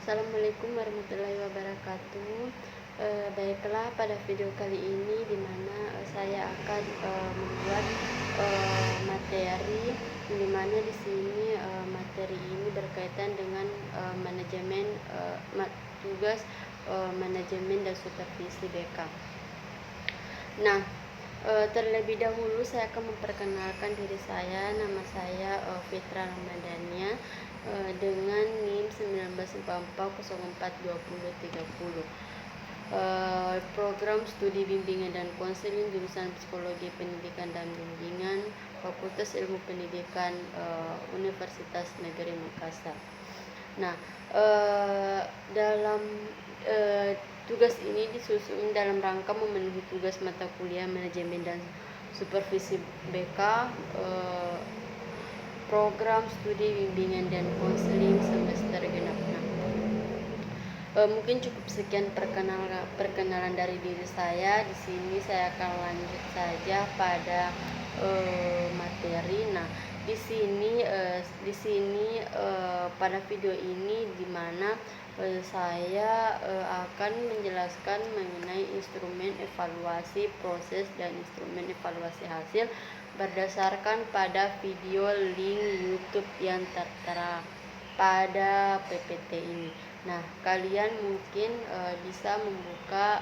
Assalamualaikum warahmatullahi wabarakatuh. Baiklah, pada video kali ini di mana saya akan membuat materi, di mana di sini materi ini berkaitan dengan manajemen tugas manajemen dan supervisi BK. Nah, terlebih dahulu saya akan memperkenalkan diri saya. Nama saya Fitra Ramadhania, dengan NIM 1944042030. Program studi bimbingan dan konseling jurusan Psikologi Pendidikan dan Bimbingan, Fakultas Ilmu Pendidikan Universitas Negeri Makassar. Nah, dalam tugas ini disusun dalam rangka memenuhi tugas mata kuliah manajemen dan supervisi BK, program studi bimbingan dan konseling semester genap 6. Mungkin cukup sekian perkenalan dari diri saya. Di sini saya akan lanjut saja pada materi. Nah, di sini pada video ini di mana saya akan menjelaskan mengenai instrumen evaluasi proses dan instrumen evaluasi hasil berdasarkan pada video link YouTube yang tertera pada PPT ini. Nah, kalian mungkin bisa membuka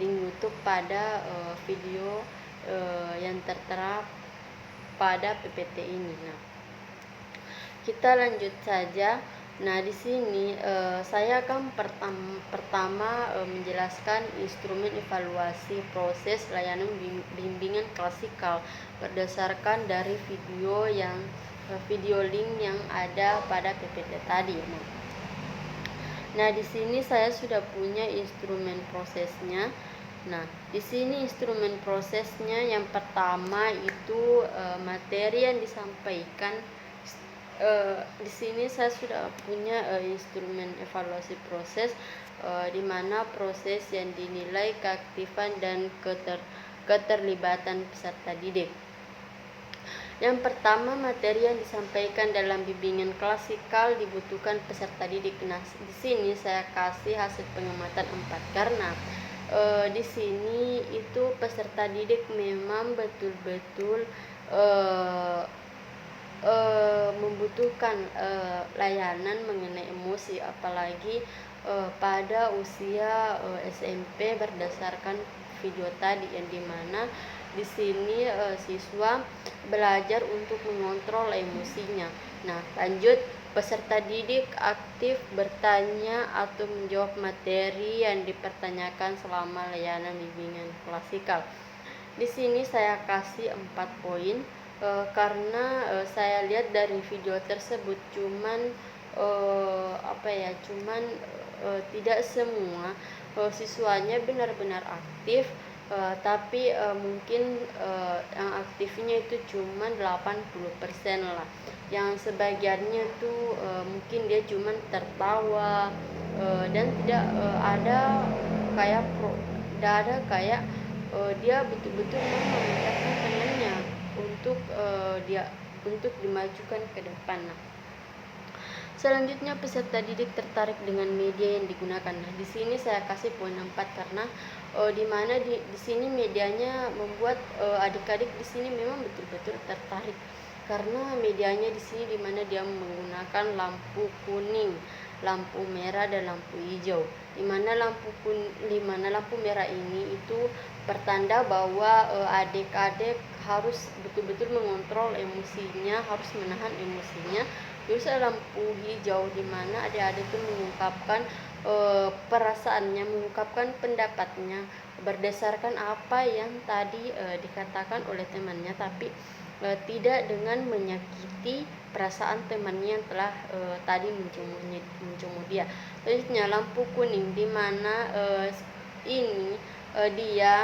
link YouTube pada video yang tertera pada PPT ini. Nah, kita lanjut saja. Nah, di sini saya akan pertama menjelaskan instrumen evaluasi proses layanan bimbingan klasikal berdasarkan dari video link yang ada pada PPT tadi. Nah, di sini saya sudah punya instrumen prosesnya. Nah, di sini instrumen prosesnya yang pertama itu materi yang disampaikan. Di sini saya sudah punya instrumen evaluasi proses, di mana proses yang dinilai keaktifan dan keterlibatan peserta didik. Yang pertama, materi yang disampaikan dalam bimbingan klasikal dibutuhkan peserta didik. Nah, di sini saya kasih hasil pengamatan 4 karena di sini itu peserta didik memang betul-betul membutuhkan layanan mengenai emosi, apalagi pada usia SMP berdasarkan video tadi yang dimana di sini siswa belajar untuk mengontrol emosinya. Nah, lanjut, peserta didik aktif bertanya atau menjawab materi yang dipertanyakan selama layanan bimbingan klasikal. Di sini saya kasih 4 poin. Karena saya lihat dari video tersebut tidak semua siswanya benar-benar aktif, tapi mungkin yang aktifnya itu cuman 80% lah. Yang sebagiannya itu mungkin dia cuman tertawa dan tidak ada kayak dia betul-betul memikirkan temannya untuk dimajukan ke depan. Nah, selanjutnya peserta didik tertarik dengan media yang digunakan. Nah, di sini saya kasih poin 4 karena di mana di sini medianya membuat adik-adik di sini memang betul-betul tertarik karena medianya di sini di mana dia menggunakan lampu kuning, lampu merah dan lampu hijau. Di mana lampu merah ini itu pertanda bahwa adik-adik harus betul-betul mengontrol emosinya, harus menahan emosinya. Terus lampu hijau di mana adik-adik itu mengungkapkan perasaannya, mengungkapkan pendapatnya berdasarkan apa yang tadi dikatakan oleh temannya, tapi tidak dengan menyakiti perasaan temannya yang telah tadi mencemooh dia. Selanjutnya lampu kuning di mana dia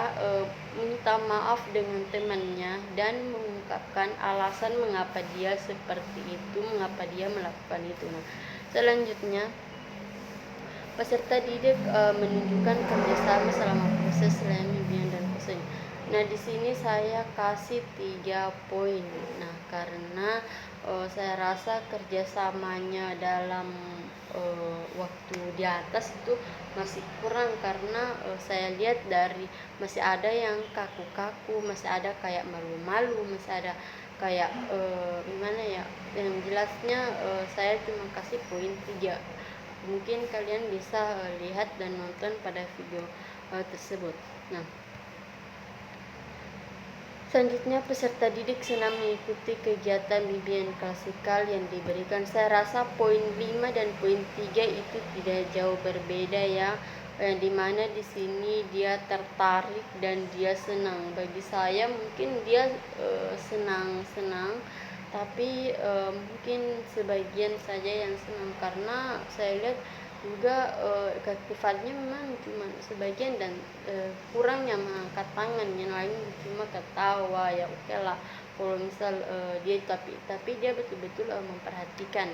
minta maaf dengan temannya dan mengungkapkan alasan mengapa dia seperti itu, mengapa dia melakukan itu. Nah, selanjutnya peserta didik menunjukkan kerjasama selama proses layanan bimbingan dan konseling. Nah, di sini saya kasih 3 poin. Nah, karena saya rasa kerjasamanya dalam waktu di atas itu masih kurang, karena saya lihat dari masih ada yang kaku-kaku, masih ada kayak malu-malu, masih ada kayak gimana ya, yang jelasnya saya cuma kasih poin 3. Mungkin kalian bisa lihat dan nonton pada video tersebut. Nah, selanjutnya, peserta didik senang mengikuti kegiatan bimbingan klasikal yang diberikan. Saya rasa poin 5 dan poin 3 itu tidak jauh berbeda ya. Yang dimana di sini dia tertarik dan dia senang. Bagi saya mungkin dia senang-senang, tapi mungkin sebagian saja yang senang, karena saya lihat juga keaktifannya memang cuma sebagian, dan kurangnya mengangkat tangan, yang lain cuma ketawa, ya oke lah kalau misal dia tapi dia betul-betul memperhatikan.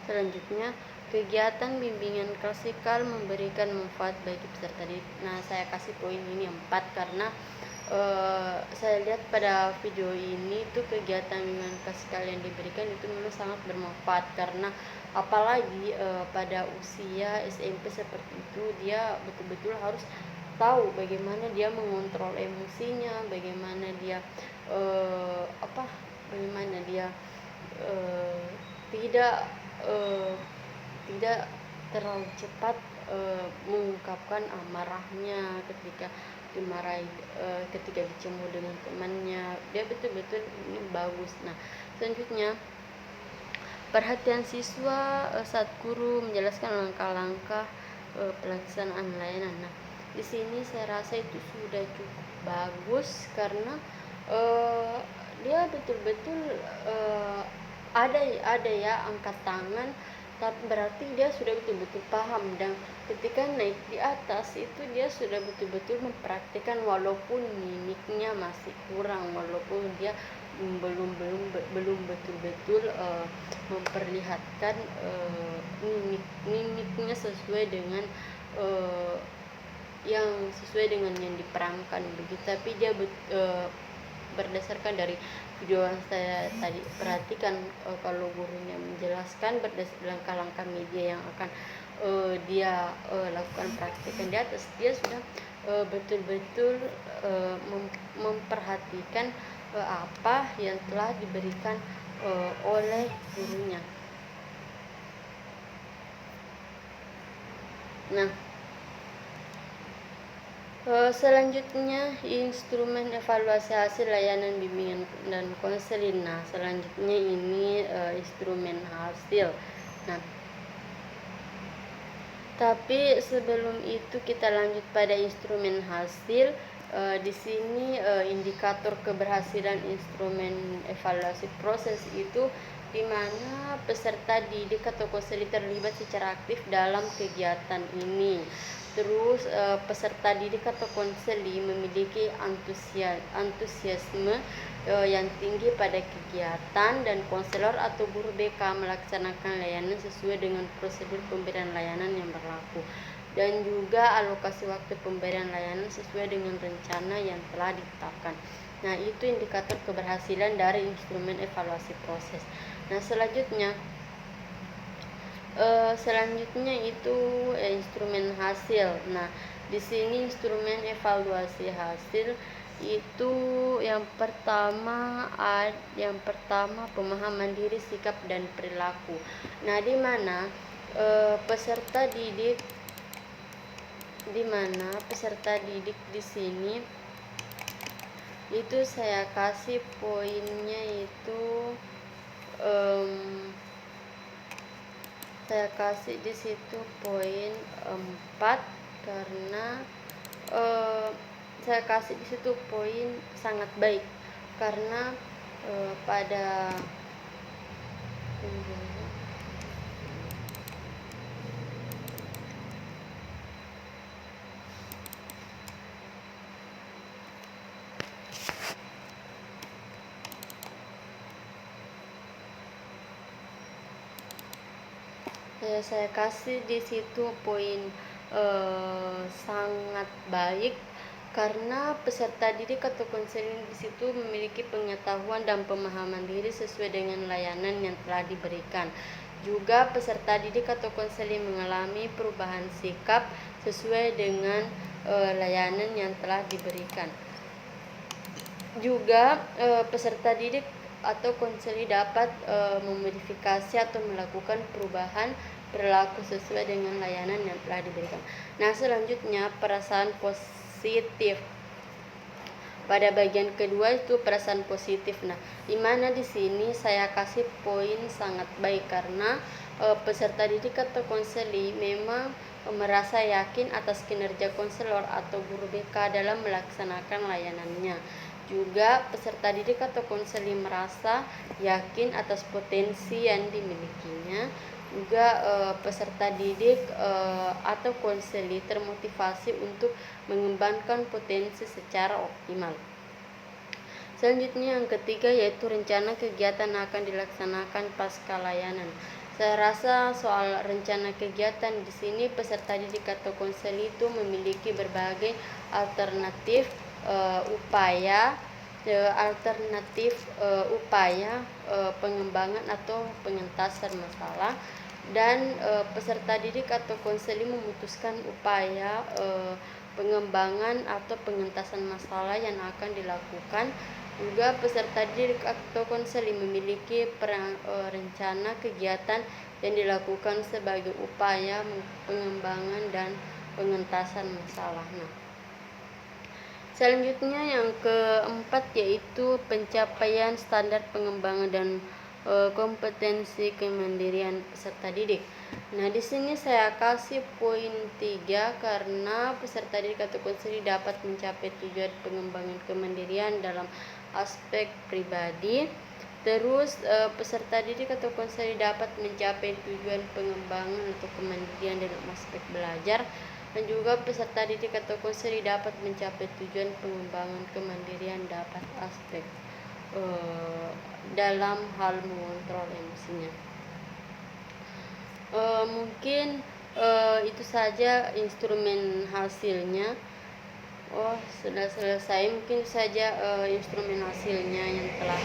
Selanjutnya, kegiatan bimbingan klasikal memberikan manfaat bagi peserta didik. Nah, saya kasih poin ini 4 karena saya lihat pada video ini tuh kegiatan bimbingan klasikal yang diberikan itu memang sangat bermanfaat, karena apalagi pada usia SMP seperti itu, dia betul-betul harus tahu bagaimana dia mengontrol emosinya, bagaimana dia bagaimana dia tidak tidak terlalu cepat mengungkapkan amarahnya ketika dimarahi, ketika bercemu dengan temannya. Dia betul-betul ini bagus. Nah, selanjutnya, perhatian siswa saat guru menjelaskan langkah-langkah pelaksanaan layanan. Nah, di sini saya rasa itu sudah cukup bagus, karena dia betul-betul ada ya angkat tangan, tapi berarti dia sudah betul-betul paham, dan ketika naik di atas itu dia sudah betul-betul mempraktikkan, walaupun mimiknya masih kurang, walaupun dia belum betul-betul memperlihatkan mimiknya sesuai dengan yang diperankan begitu, tapi dia berdasarkan dari video yang saya tadi perhatikan, kalau gurunya menjelaskan berdasarkan langkah-langkah media yang akan dia lakukan praktikan di atas, dia sudah betul-betul memperhatikan apa yang telah diberikan oleh gurunya. Nah, selanjutnya, instrumen evaluasi hasil layanan bimbingan dan konseling. Nah, selanjutnya ini instrumen hasil. Nah, tapi sebelum itu kita lanjut pada instrumen hasil. Di sini indikator keberhasilan instrumen evaluasi proses itu di mana peserta didik atau konseling terlibat secara aktif dalam kegiatan ini. Terus peserta didik atau konseling memiliki antusiasme yang tinggi pada kegiatan, dan konselor atau guru BK melaksanakan layanan sesuai dengan prosedur pemberian layanan yang berlaku, dan juga alokasi waktu pemberian layanan sesuai dengan rencana yang telah ditetapkan. Nah, itu indikator keberhasilan dari instrumen evaluasi proses. Nah, selanjutnya itu instrumen hasil. Nah, di sini instrumen evaluasi hasil itu yang pertama pemahaman diri, sikap dan perilaku. Nah, di mana peserta didik di sini itu saya kasih poinnya itu saya kasih di situ poin 4, karena saya kasih di situ poin sangat baik, karena pada saya kasih di situ poin sangat baik, karena peserta didik atau konseling di situ memiliki pengetahuan dan pemahaman diri sesuai dengan layanan yang telah diberikan. Juga peserta didik atau konseling mengalami perubahan sikap sesuai dengan layanan yang telah diberikan. Juga peserta didik atau konseling dapat memodifikasi atau melakukan perubahan perilaku sesuai dengan layanan yang telah diberikan. Nah, selanjutnya perasaan positif. Pada bagian kedua itu perasaan positif. Nah, di mana di sini saya kasih poin sangat baik karena peserta didik atau konseli memang merasa yakin atas kinerja konselor atau guru BK dalam melaksanakan layanannya. Juga peserta didik atau konseli merasa yakin atas potensi yang dimilikinya. Juga peserta didik atau konseli termotivasi untuk mengembangkan potensi secara optimal. Selanjutnya yang ketiga yaitu rencana kegiatan akan dilaksanakan pasca layanan. Saya rasa soal rencana kegiatan di sini peserta didik atau konseli itu memiliki berbagai alternatif upaya pengembangan atau pengentasan masalah, dan peserta didik atau konseli memutuskan upaya pengembangan atau pengentasan masalah yang akan dilakukan. Juga peserta didik atau konseli memiliki rencana kegiatan yang dilakukan sebagai upaya pengembangan dan pengentasan masalah. Nah, selanjutnya yang keempat yaitu pencapaian standar pengembangan dan kompetensi kemandirian peserta didik. Nah, di sini saya kasih poin 3 karena peserta didik atau konseli dapat mencapai tujuan pengembangan kemandirian dalam aspek pribadi. Terus peserta didik atau konseli dapat mencapai tujuan pengembangan atau kemandirian dalam aspek belajar, dan juga peserta didik atau konseli dapat mencapai tujuan pengembangan kemandirian dapat aspek dalam hal mengontrol emosinya. Mungkin itu saja instrumen hasilnya. Sudah selesai. Mungkin saja instrumen hasilnya yang telah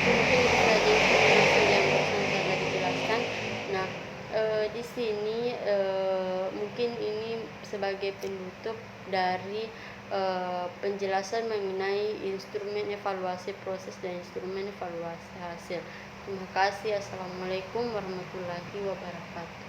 mungkin itu saja instrumen hasil yang barusan saya dijelaskan. Nah, di sini mungkin ini sebagai penutup dari penjelasan mengenai instrumen evaluasi proses dan instrumen evaluasi hasil. Terima kasih. Assalamualaikum warahmatullahi wabarakatuh.